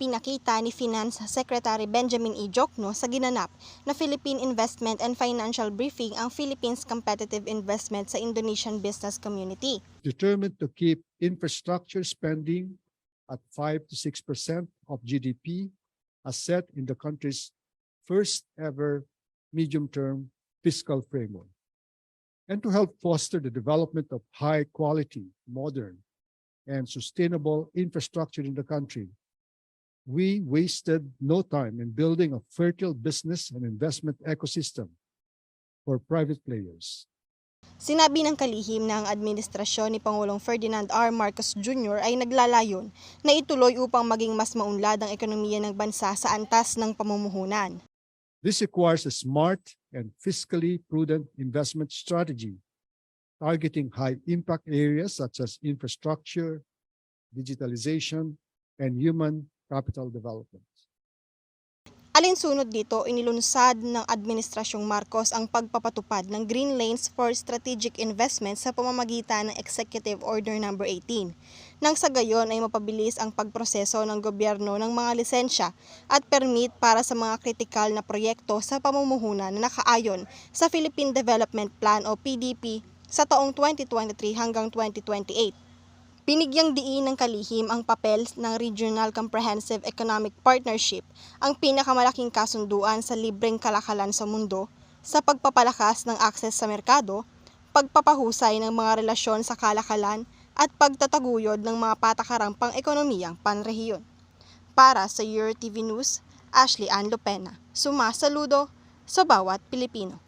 ipinakita ni Finance Secretary Benjamin E. Diokno sa ginanap na Philippine Investment and Financial Briefing ang Philippines Competitive Investment sa Indonesian business community. Determined to keep infrastructure spending at 5 to 6% of GDP as set in the country's first ever medium-term fiscal framework, and to help foster the development of high-quality, modern, and sustainable infrastructure in the country. We wasted no time in building a fertile business and investment ecosystem for private players. Sinabi ng kalihim na ang administrasyon ni Pangulong Ferdinand R. Marcos Jr. ay naglalayon na ituloy upang maging mas maunlad ang ekonomiya ng bansa sa antas ng pamumuhunan. This requires a smart and fiscally prudent investment strategy, targeting high-impact areas such as infrastructure, digitalization, and human capital development. Alinsunod dito, inilunsad ng Administrasyong Marcos ang pagpapatupad ng Green Lanes for Strategic Investments sa pamamagitan ng Executive Order No. 18. Nang sa gayon ay mapabilis ang pagproseso ng gobyerno ng mga lisensya at permit para sa mga kritikal na proyekto sa pamumuhunan na nakaayon sa Philippine Development Plan o PDP sa taong 2023 hanggang 2028. Binigyang diin ng kalihim ang papel ng Regional Comprehensive Economic Partnership, ang pinakamalaking kasunduan sa libreng kalakalan sa mundo, sa pagpapalakas ng akses sa merkado, pagpapahusay ng mga relasyon sa kalakalan, at pagtataguyod ng mga patakarang pang-ekonomiyang panrehiyon. Para sa EURTV News, Ashley Ann Lopena, sumasaludo sa bawat Pilipino.